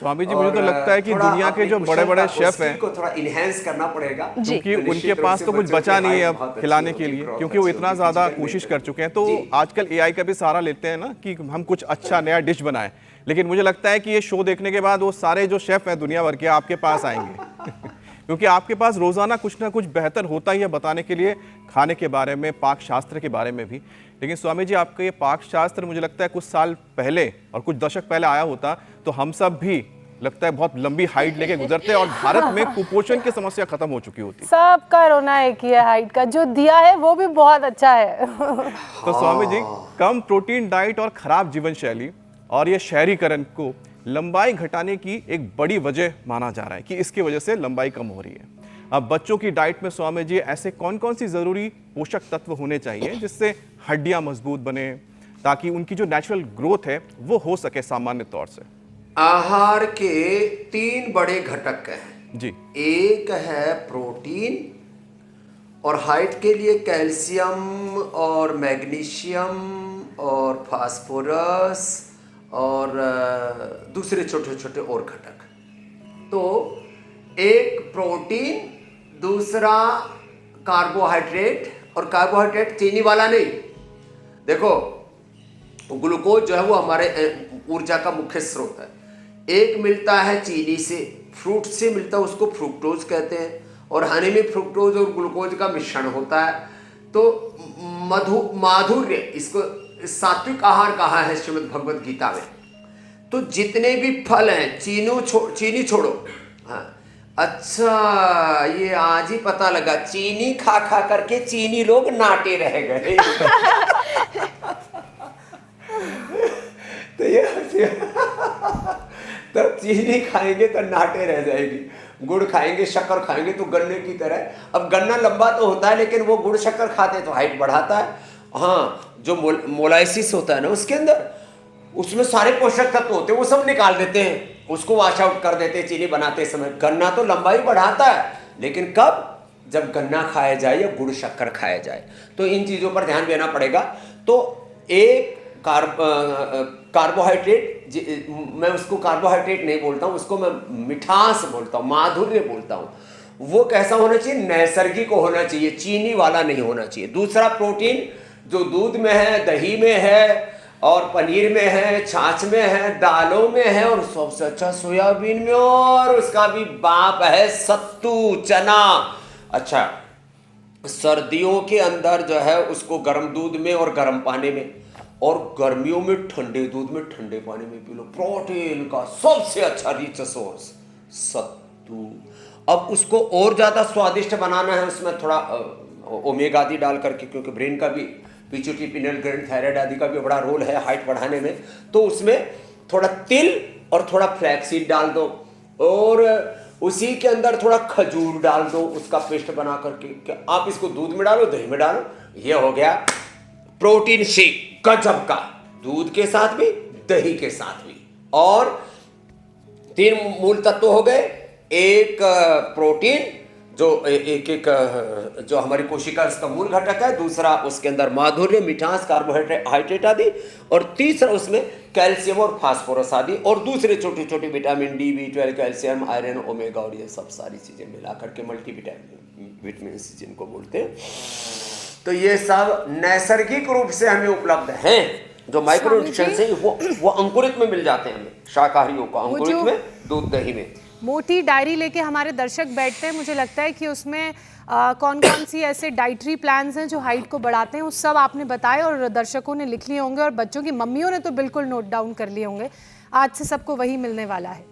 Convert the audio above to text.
स्वामी जी, मुझे तो लगता है कि दुनिया के जो बड़े बड़े शेफ हैं को थोड़ा इनहेंस करना पड़ेगा, क्योंकि उनके पास तो कुछ बचा नहीं है अब खिलाने के लिए, क्योंकि वो इतना ज़्यादा कोशिश कर चुके हैं। तो आजकल एआई का भी सहारा लेते हैं ना कि हम कुछ अच्छा नया डिश बनाएं, लेकिन मुझे लगता है कि ये शो देखने के बाद वो सारे जो शेफ हैं दुनिया भर के आपके पास आएंगे क्योंकि आपके पास रोज़ाना कुछ ना कुछ बेहतर होता ही है बताने के लिए, खाने के बारे में, पाक शास्त्र के बारे में भी। लेकिन स्वामी जी, आपका ये पाक शास्त्र मुझे लगता है कुछ साल पहले और कुछ दशक पहले आया होता तो हम सब भी लगता है बहुत लंबी हाइट लेके गुजरते और भारत में कुपोषण की समस्या खत्म हो चुकी होती। सबका रोना एक ही है, हाइट का जो दिया है वो भी बहुत अच्छा है तो स्वामी जी, कम प्रोटीन डाइट और खराब जीवन शैली और ये शहरीकरण को लंबाई घटाने की एक बड़ी वजह माना जा रहा है कि इसकी वजह से लंबाई कम हो रही है। अब बच्चों की डाइट में स्वामी जी ऐसे कौन कौन सी जरूरी पोषक तत्व होने चाहिए जिससे हड्डियां मजबूत बने, ताकि उनकी जो नेचुरल ग्रोथ है वो हो सके सामान्य तौर से? आहार के 3 बड़े घटक हैं जी। एक है प्रोटीन, और हाइट के लिए कैल्शियम और मैग्नीशियम और फास्फोरस और दूसरे छोटे छोटे और घटक। तो एक प्रोटीन, दूसरा कार्बोहाइड्रेट, और कार्बोहाइड्रेट चीनी वाला नहीं। देखो, ग्लूकोज जो है वो हमारे ऊर्जा का मुख्य स्रोत है। एक मिलता है चीनी से, फ्रूट से मिलता है, उसको फ्रुक्टोज कहते हैं, और हनी में फ्रुक्टोज और ग्लूकोज का मिश्रण होता है। तो माधुर्य, इसको सात्विक आहार कहा है श्रीमद् भगवद गीता में। तो जितने भी फल हैं, चीनी छोड़ो। हाँ, अच्छा, ये आज ही पता लगा, चीनी खा खा करके चीनी लोग नाटे रह गए तो ये तब चीनी खाएंगे तो नाटे रह जाएगी, गुड़ खाएंगे, शक्कर खाएंगे तो गन्ने की तरह। अब गन्ना लंबा तो होता है, लेकिन वो गुड़ शक्कर खाते तो हाइट बढ़ाता है। हाँ, जो मोलाइसिस होता है ना, उसके अंदर उसमें सारे पोषक तत्व होते हैं, वो सब निकाल देते हैं, उसको वॉश आउट कर देते हैं चीनी बनाते समय। गन्ना तो लंबाई बढ़ाता है, लेकिन कब? जब गन्ना खाया जाए या गुड़ शक्कर खाया जाए। तो इन चीज़ों पर ध्यान देना पड़ेगा। तो एक कार्बोहाइड्रेट, मैं उसको कार्बोहाइड्रेट नहीं बोलता हूँ, उसको मैं मिठास बोलता हूँ, माधुर्य बोलता हूँ। वो कैसा होना चाहिए? नैसर्गिक होना चाहिए, चीनी वाला नहीं होना चाहिए। दूसरा प्रोटीन, जो दूध में है, दही में है, और पनीर में है, छाछ में है, दालों में है, और सबसे अच्छा सोयाबीन में, और उसका भी बाप है सत्तू, चना। अच्छा, सर्दियों के अंदर जो है उसको गर्म दूध में और गर्म पानी में, और गर्मियों में ठंडे दूध में ठंडे पानी में पी लो। प्रोटीन का सबसे अच्छा रिच सोर्स सत्तू। अब उसको और ज़्यादा स्वादिष्ट बनाना है, उसमें थोड़ा ओमेगा आदि डाल करके, क्योंकि ब्रेन का भी, पिट्यूटरी, पिनियल ग्लैंड, थायराइड आदि का भी बड़ा रोल है हाइट बढ़ाने में। तो उसमें थोड़ा तिल और थोड़ा फ्लैक्सीड डाल दो, और उसी के अंदर थोड़ा खजूर डाल दो, उसका पेस्ट बना करके। आप इसको दूध में डालो, दही में डालो, ये हो गया प्रोटीन शेक गजब का, दूध के साथ भी, दही के साथ भी। और 3 मूल तत्व हो गए। एक प्रोटीन, जो जो हमारी कोशिका उसका मूल घटक है। दूसरा, उसके अंदर माधुर्य, मिठास, कार्बोहाइड्रेट आदि। और तीसरा, उसमें कैल्शियम और फास्फोरस आदि, और दूसरे छोटे छोटे vitamin D, B12, calcium, iron, omega, और ये सब सारी चीज़ें मिला करके मल्टीविटामिन जिनको बोलते हैं। तो ये सब नैसर्गिक रूप से हमें उपलब्ध हैं। जो माइक्रो न्यूट्रिएंट्स हैं वो अंकुरित में मिल जाते हैं हमें, शाकाहारियों को अंकुरित में, दूध दही में। मोटी डायरी लेके हमारे दर्शक बैठते हैं, मुझे लगता है कि उसमें कौन कौन सी ऐसे डाइटरी प्लान्स हैं जो हाइट को बढ़ाते हैं, उस सब आपने बताए और दर्शकों ने लिख लिए होंगे, और बच्चों की मम्मियों ने तो बिल्कुल नोट डाउन कर लिए होंगे। आज से सबको वही मिलने वाला है।